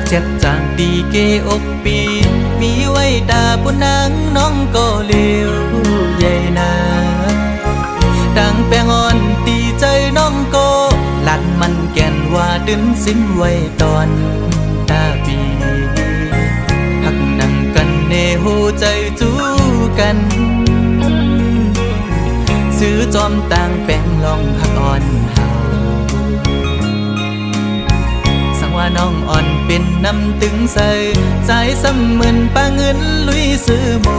เจ็ดจางดีเกอกปีมีไว้ตาปุนางน้องก็เลี้ยวใหญ่นาดังแปงอ่อนตีใจน้องก็หลัดมันแก่นว่าดึงสิ้นไว้ตอนตาปีหักนั่งกันเนหูใจจูกันซื้อจอมต่างแปงลองหักอ่อนเฮาสังว่าน้องอ่อนเป็นน้ำตึงใส่ใจซ้ำเหมือนปลาเงินลุยซื้อมู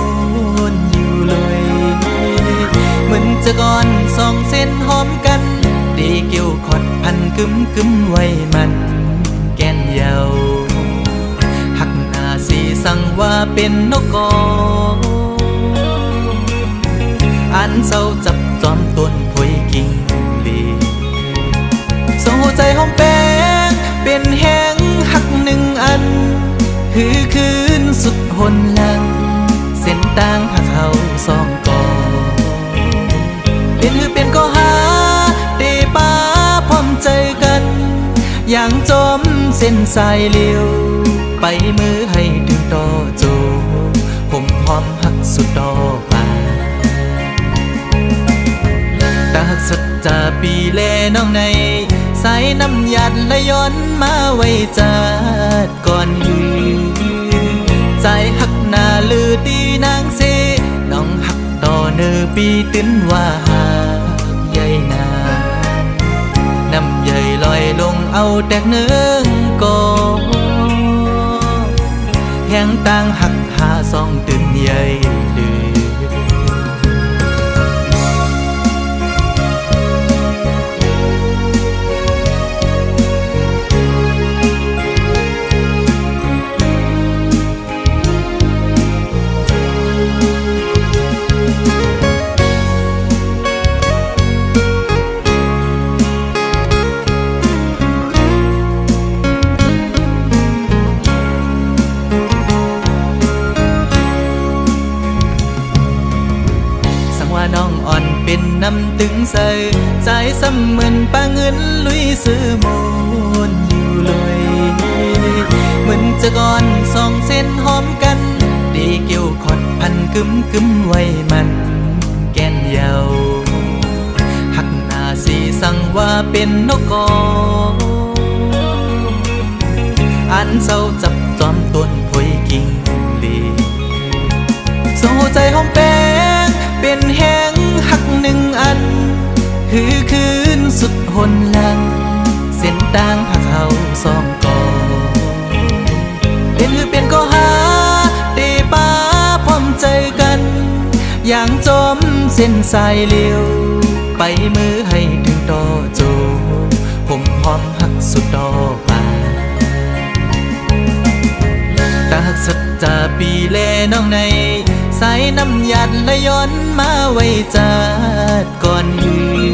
นอยู่เลยเหมือนจะก่อนสองเส้นหอมกันดีเกี่ยวขดพันกึมไว้มันแก่นเยาหักหน้าสีสั่งว่าเป็นนกกออันเศร้าจับจอมต้นพวยกิ่งลีส่งหัวใจหอมแป้งเป็นแห้งหักหนึ่งอันคือคืนสุดหนหลังเส้นต่างหักเขาสองกอเป็นคือเป็นก็หาเตป้าพร้อมใจกันอย่างจอมเส้นสายเลี้ยวไปมือให้ถึงต่อโจผมหอมหักสุดดอกป่าตาหักสุดจะปีแลน้องในสายน้ำหยัดและย้อนมาไว้จัดก่อนหือใจหักหน้าลือตีนางเสน้องหักต่อเนื้อปีตื้นว่าหาใหญ่นาน้ำใหญ่ลอยลงเอาแตกเนื้อกอแห้งต่างหักหาสองตื่นใหญ่ลือน้องอ่อนเป็นน้ำตึงใส่ใจซ้ำเหมือนปลาเงินลุยซื้อมูนอยู่เลยเหมือนจะก่อนสองเส้นหอมกันดีเกี่ยวขดพันกึมไว้มันแก่นเยาหักหน้าสีสั่งว่าเป็นนกกออันเศร้าจับจอมต้นพวยกิ่งลีส่งหัวใจหอมแป้งเป็นแห้งหักหนึ่งอันคือคืนสุดหนหลังเส้นต่างหักเขาสองกอเป็นคือเป็นก็หาเตป้าพร้อมใจกันอย่างจอมเส้นสายเลี้ยวไปมือให้ถึงต่อโจผมหอมหักสุดดอกป่าตาหักสุดจะปีแลน้องในสายน้ำหยัดและย้อนมาไว้จัดก่อนหือ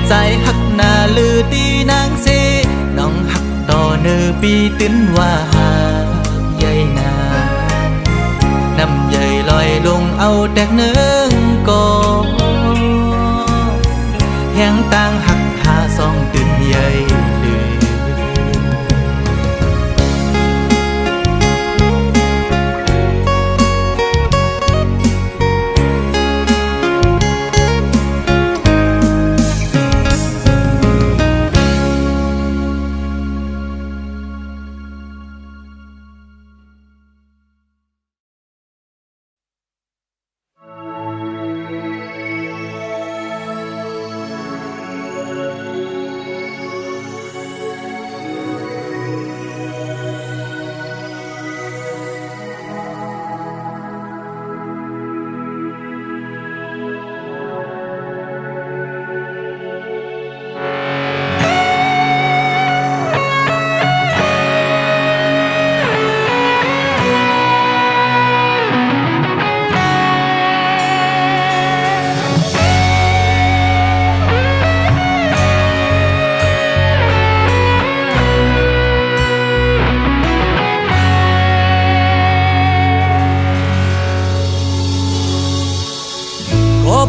ใจหักหน้าลือตีนางเสน้องหักต่อเนื้อปีตื้นว่าหาใหญ่นาน้ำใหญ่ลอยลงเอาแตกเนื้อกอแห้งต่างหักหาสองตื่นใหญ่ลือ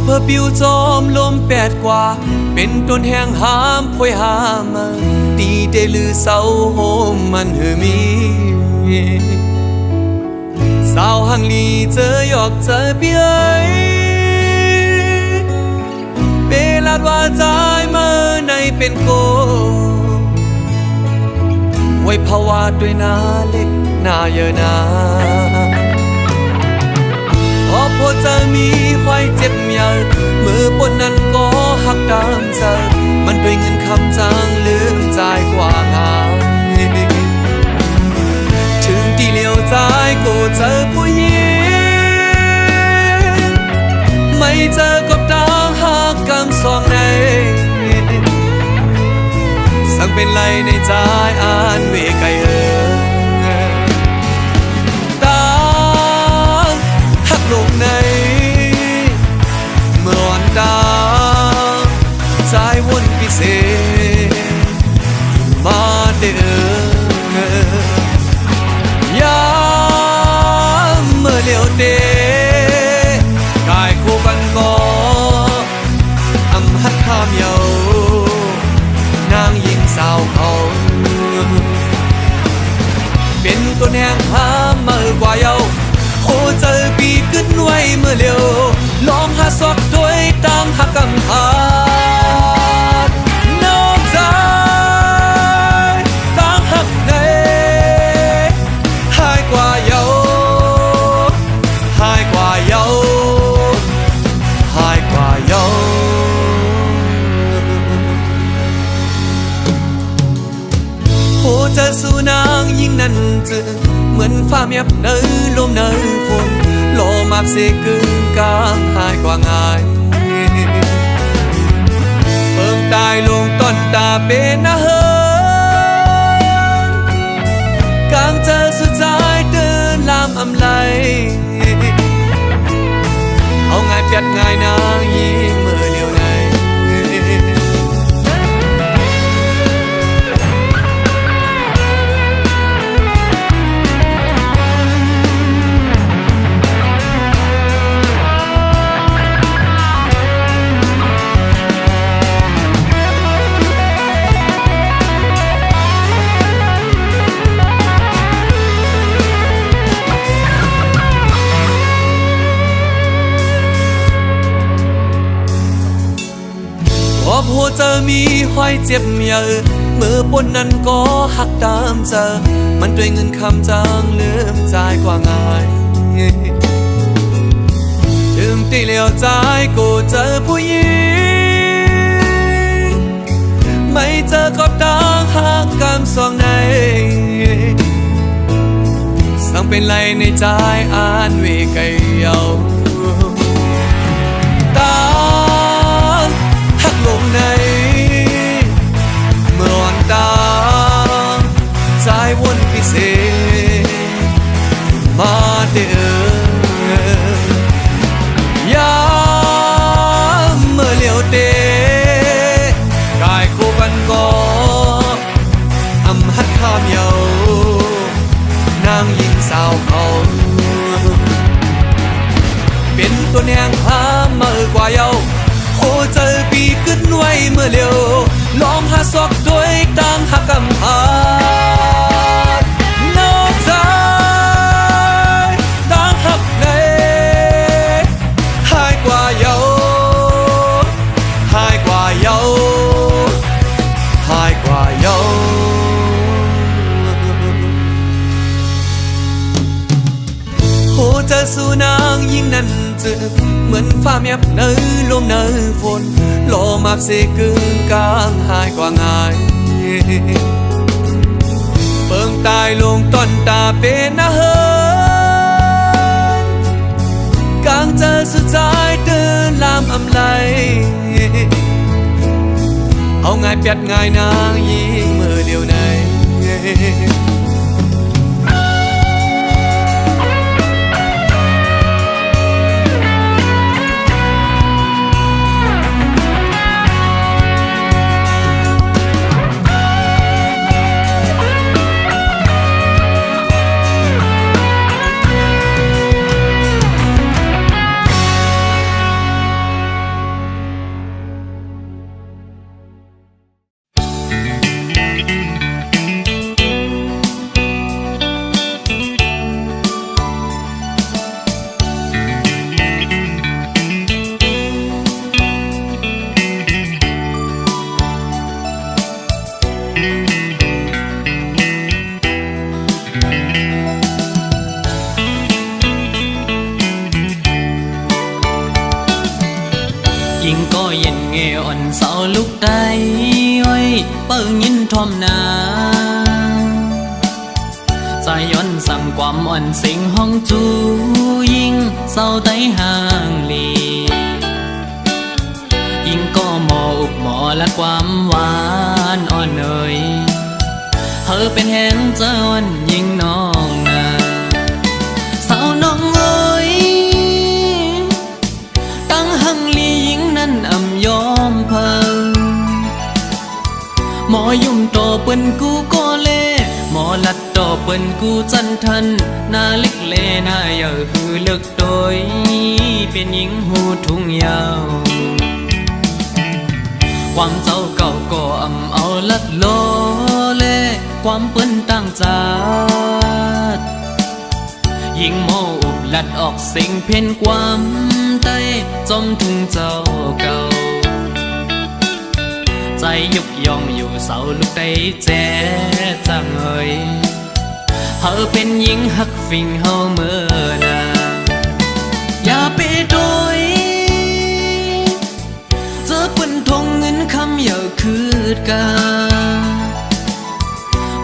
เพื่อปิวจอมลมแปดกว่าเป็นต้นแห่งหามพวยหามา ดีเดลือเศร้าโฮมมันเฮมีสาวหังลีเจอหยอกเจอเบี้ยเบลาดว่าใจเมื่อในเป็นโกไว้ภาวะด้วยหน้าเล็กหน้าเยอะนาพอพอจะมีควายเจ็บเมียเมื่อปนนั้นก็หักตามใจมันด้วยเงินคำจางลืมใจกว่างามถึงที่เลี้ยวใจก็เจอผู้หญิงไม่เจอกับตาหักกำสองในสั่งเป็นไรในใจอ่านเวไกเออตาหักลงในเมื่อวันตาใจวนพิเศษมาเด้อยามเมื่อเลี้ยวเตกายคู่กันก็อำหัดข้ามเยานางยิงสาวเขาเป็นตัวแนงพาเมื่อกว่าเยาโอ้เจอปีขึ้นไว้เมื่อเร็วลองหาสอดด้วยตามหักกำพานอกใจตามหักในหายกว่าเยาหายกว่าเยาหายกว่าเยาโอ้เจอสู่นางยิ่งนั้นเจอเหมือนฟ้าเมียบเนยลมเนยฝนโลมาบเสกึ่งกลางหายกว่าง่ายเพิ่งตายลงต้นตาเป็นนะเฮินกลางเจอสุดท้ายเดินลามอำไลเอาง่ายเปียดง่ายนางยิ่งเมื่อเลียวในหัวเจอมีห้อยเจ็บเมียเมื่อปนนั้นก็หักตามเจอมันด้วยเงินคำจางลืมใจกว่าง่ายถึงตีเหลียวใจก็เจอผู้หญิงไม่เจอก็ตาหักกำสองในสั่งเป็นไรในใจอ่านเวไกเยาตาหักลงในเมื่อวันตาใจวนพิเศษมาเด้อยามเมื่อเลี้ยวเตกายคู่กันก็อำหัดข้ามเยานางยิงสาวเขาเป็นตัวแนงพาเมื่อกว่าเยาโอ้เจอปีขึ้นไว้เมื่อเร็วลองหาซอกด้วยตั้งหักกำพานอกใจตั้งหักในหายกว่าเยาหายกว่าเยาหายกว่าเยาโอ้เจอสู่นางยิ่งนั้นเจอเหมือนฟ้าเมียบเนยลมเนยฝนโลมาบเสกึ่งกลางหายกว่าง่ายเปิงตายลงต้นตาเป็นนะเฮินกลางเจอสุดท้ายเดินลามอำไลเอาง่ายเปียดง่ายนางยิ่งเมื่อเดียวใน ยิ่งก็เย็นเงอ่อนเสาลุกได้อ้อยเปิ้งยินทอมนาใจย้อนสั่งความอ่อนสิงห้องจูยิ่งเศร้าไต้ห่างลียิ่งก็หมออุบหมอและความหวานอ่อนเอ่ยเธอเป็นแหงเจ้าอ่อนยิ่งน้องนาสาวน้องเอ้ยตั้งหังลียิ่งนั้นอ่ำยอมเพิงหมอยุ่มต่อเปิ้นกูก็เล่หมอลัดต่อเปิ้นกูจันทันหน้าเล็กเลหน้าเยาหือเลิกโดยเป็นหญิงหูทุ่งยาวความเจ้าเก่าก็อ่ำเอาลัดโลเล่ความเปิ้นตั้งจาดยิ่งโมอุบลัดออกสิ่งเพ่นความใต้จมทุ่งเจ้าเก่าใจยุกยองอยู่เสาลุกได้แจ๊จังเอ่ยเธอเป็นหญิงหักฟิงเฮาเมื่อนาอย่าไปโดยเจอเปิ้นทงเงินคำอย่าคืดกา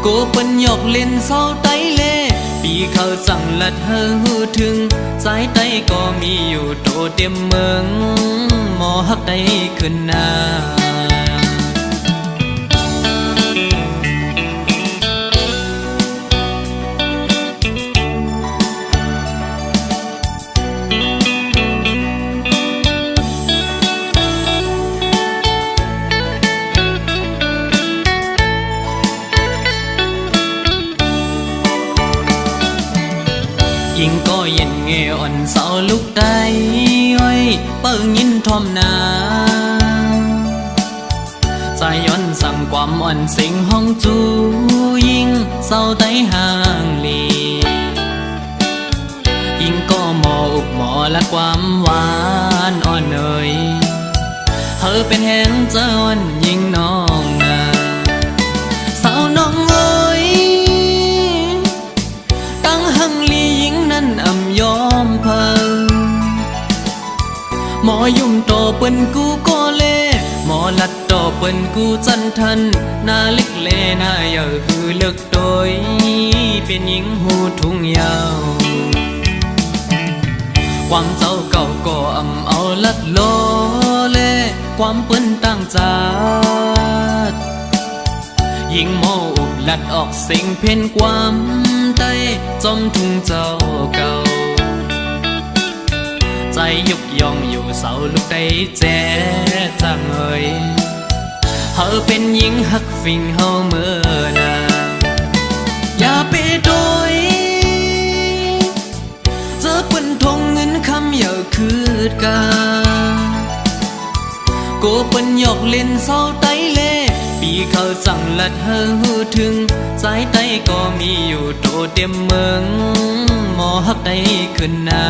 โกเปิ้นหยอกเล่นเศร้าไตเล่ปีเขาสั่งลัดเธอหูถึงสายไตก็มีอยู่โตเต็มเมืองหมอหักได้ขึ้นหน้ายิ่งก็เย็นเงอ่อนเสาลุกได้อ้อยเปิ้งยินทอมนาใจย้อนสั่งความอ่อนสิงห้องจูยิ่งเศร้าไต้ห่างลียิ่งก็หมออุบหมอและความหวานอ่อนเอ่ยเธอเป็นแหงเจ้าอ่อนยิ่งน้องนาสาวน้องเอ้ยตั้งหังลียิ่งนั้นอ่ำยอมเพิงหมอยุ่มต่อเปิ้นกูก็เล่หมอลัดต่อเปิ้นกูจันทันหน้าเล็กเลหน้าเยาหือเลิกโดยเป็นหญิงหูทุ่งยาวความเจ้าเก่าก็อ่ำเอาลัดโลเล่ความเปิ้นตั้งจาดยิ่งโมอุบลัดออกสิ่งเพ่นความใต้จมทุ่งเจ้าเก่าใจยุกยองอยู่เสาลุกได้แจ๊จังเอ่ยเธอเป็นหญิงหักฟิงเฮาเมื่อนาอย่าไปโดยเจอเปิ้นทงเงินคำอย่าคืดกาโกเปิ้นหยอกเล่นเศร้าไตเล่ปีเขาสั่งลัดเธอหูถึงสายไตก็มีอยู่โตเต็มเมืองหมอหักได้ขึ้นหน้า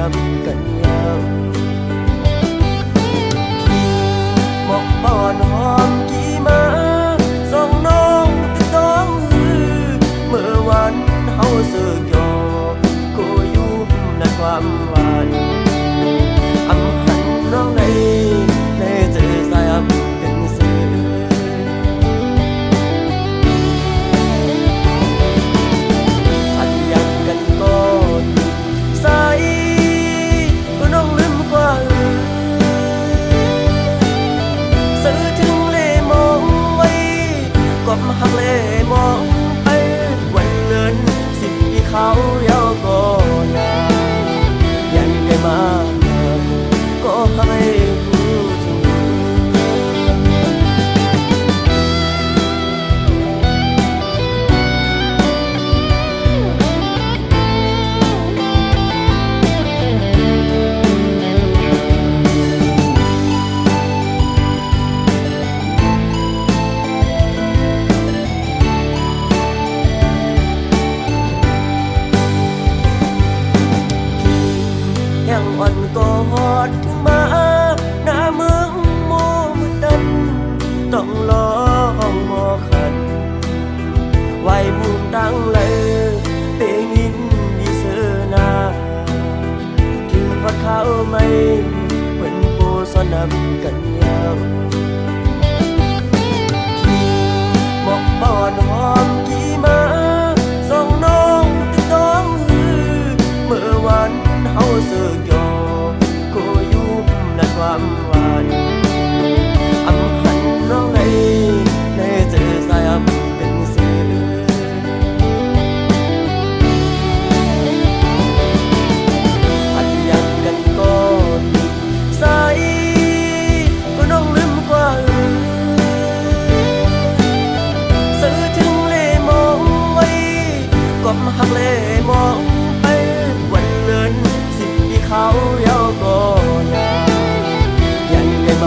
นับกันยาวหมอกป้อนหอมกี่มาส่องน้องติดต้องเมื่อวันเฮาเสือกยอก็อยู่ในความหวานอำหันน้องในเจอสายอับเป็นสื่ออันอยากกันก่อนใส่ก็น้องลืมกว่าสื่อถึงเล่มองไว้กบหักเล่มองไปวันเลินสิบปีเขาเยาวก็ยายันไกลมาก็ให้รู้ถึงยังอ่อนกอดถึงมาหน้าเมืองโมมืดดันต้องลองมอขันไว้มุมดังเลยเปงินดีเสนาถึงว่าเขาไม่เป็นปูสนับกันยาวหมอกป้อนหอมกี่มาส่องน้องติดต้องเมื่อวันเฮาเสือกยอก็อยู่ในความหวานอำหันน้องในเจอสายอับเป็นสื่ออันอยากกันก็ใส่ก็น้องลืมกว่าสื่อถึงเล่มองไว้ก็หักเล่มองไปวันเลินสิบปีเขาเยาวก็ยายันไกลมา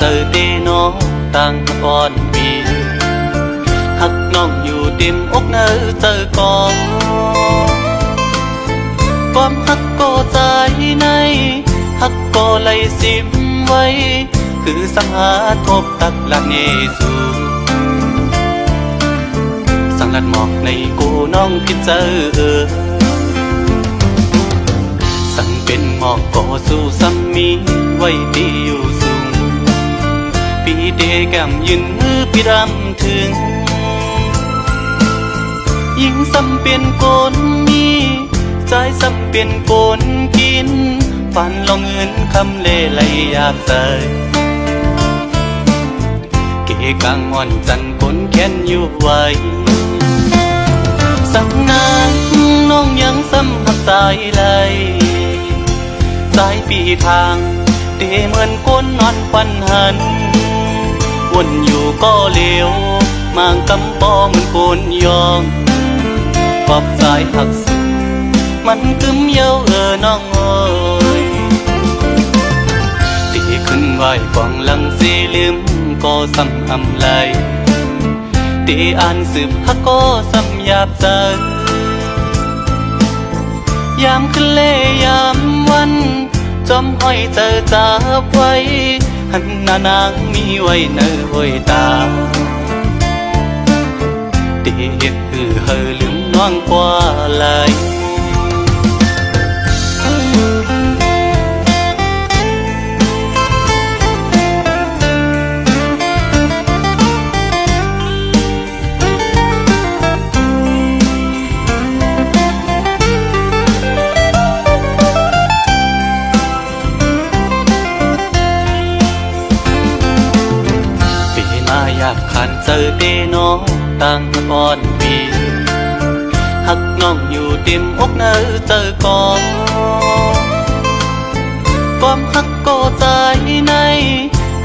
เจอเตน้องต่างก่อนปีหักน้องอยู่เต็มอกเนอเจอก่อนความหักก็ใจในหักก็ไหลสิมไว้คือสังหาทบตักหลักเนสูสังลัดหมอกในกูน้องพิดเจอสั่งเป็นหมอกก็สู้ซ้ำมีไว้ดีอยู่สูงปีเดแก้มยืนมือพี่รำถึงยิ่งซ้ำเป็นโกนมีใจซ้ำเป็นโกนกินฝันลองเงินคำเล่ไหลอยากใส่เกกลางอ่อนจันคนแค้นอยู่ไว้สังนานน้องยังซ้ำหักสายไหลสายปีทางเตเหมือนคนนอนฟันหันวนอยู่ก็เลี้ยวมางกำปอเหมือนคนยองปอบสายหักสุดมันกึมเย้าน้องเอ้ยตีขึ้นไหวกองหลังสีลืมก็ซ้ำอำไหลตีอ่านสืบฮักก็ซ้ำหยาบใจยามขึ้นเล่ยามวันจอมห้อยเจอจับไว้หันหน้านางมีไว้เนอห้อยตาตีเฮ็ดเฮอลืมน้องกว่าไหลอยากขันเจอเตน้องต่างก่อนปีหักน้องอยู่เต็มอกเนอเจอก่อนความหักก็ใจใน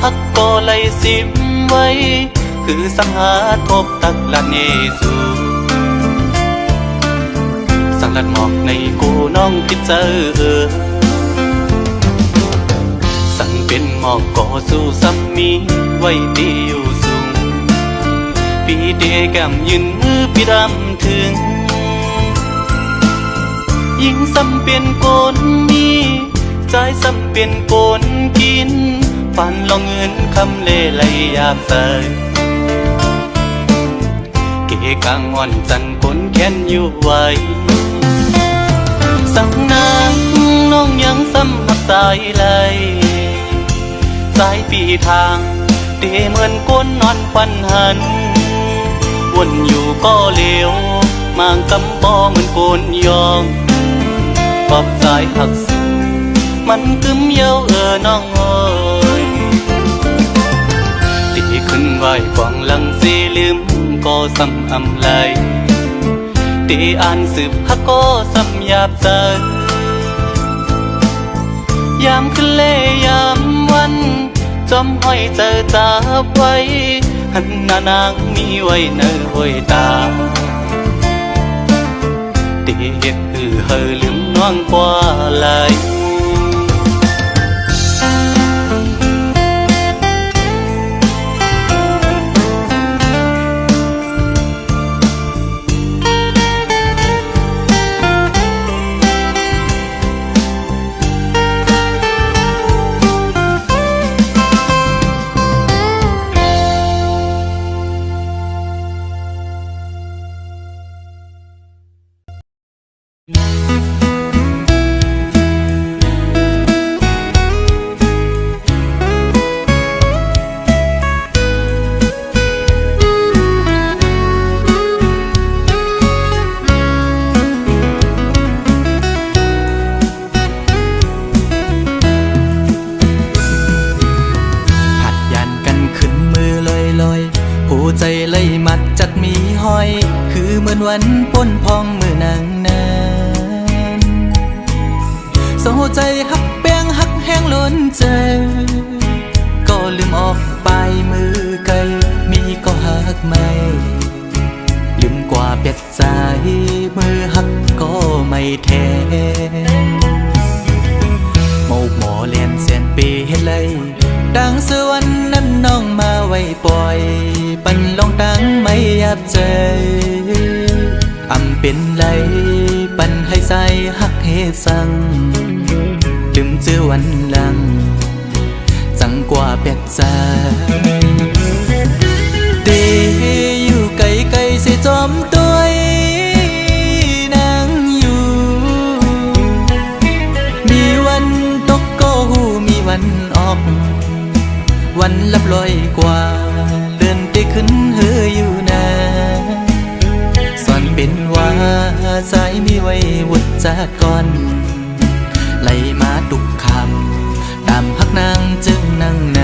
หักก็ไหลสิมไว้คือสังหาทบตักละเนสูสังลัดหมอกในกูน้องคิดเจอสั่งเป็นหมอกก็สู้ซ้ำมีไว้ดีอยู่สูงปีเดแก้มยืนมือพี่รำถึงยิ่งซ้ำเป็นโกนมีใจซ้ำเป็นโกนกินฝันลองเงินคำเล่ไหลอยากใส่เกกลางอ่อนจันคนแค้นอยู่ไว้สั่งนางน้องยังซ้ำหักสายไหลสายปีทางเตเหมือนคนนอนฟันหันวนอยู่ก็เลี้ยวมางกำปอเหมือนคนยองปอบสายหักสุดมันกึมเย้าน้องเอ้ยตีขึ้นไหวกองหลังสีลืมก็ซ้ำอำไหลตีอ่านสืบฮักก็ซ้ำหยาบใจยามขึ้นเล่ยามวันจอมห้อยเจอจับไว้หันหน้านางมีไว้เนอห้อยตาตีเฮ็ดเฮอลืมน้องกว่าไหล ใจเลยมัดจัดมีห้อยคือเหมือนวันป้นพองมือนางนั้นเศร้าใจหักแป้งหักแห้งล้นใจก็ลืมออกไปมือไกลมีก็หักไม่ลืมกว่าเป็ดใจมือหักก็ไม่แทนหมอกหมอเลียนเสียนปีเฮ็ดเลยดังสวรรค์ น้องมาไว้ปล่อย ปันลองตั้งไม่ยับใจอำเป็นไรปันให้ใส่หักเฮสังลืมเจอวันหลังจังกว่าเป็ดใจเตอยู่ไกลไกลเสียจอมตัวนางอยู่มีวันตกก็หูมีวันออกวันลับลอยกว่าเลื่อนไปขึ้นเฮออยู่นะสอนเป็นว่าสายมีไว้วุดจากก่อนไหลมาตุกคำตามพักนางจึงนั่งใน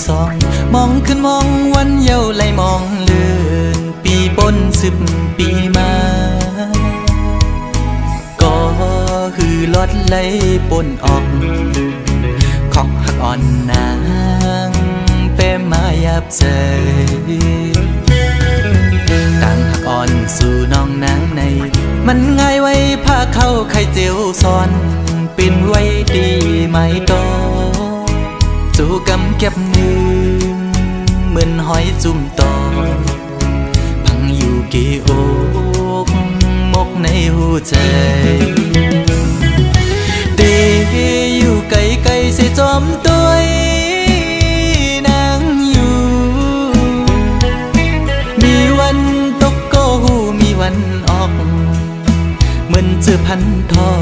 ซองมองขึ้นมองวันเยาว์ไหลมองเลื่อนปีปน10 ปีมาก็ฮือลอดไหลปนออกขอกหักอ่อนนางเป้มายับใจต่างหักอ่อนสู่น้องนางในมันง่ายไว้ผ้าเข้าไข่เจียวซ้อนเป็นไว้ดีไหมตอจูกำเก็บมือเหมือนหอยจุ่มตอพังอยู่กี่อกมกในหัวใจเดอยู่ไกลไกลเสียจอมตัวนางอยู่มีวันตกก็หูมีวันออกเหมือนเจอพันทอ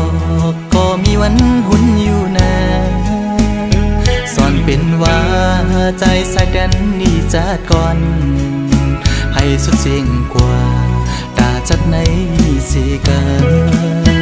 กก็มีวันหุ่นอยู่นะสอนเป็นว่าใจสายดันนี่จัดก่อนให้สุดเสียงกว่าตาจัดในสีกัน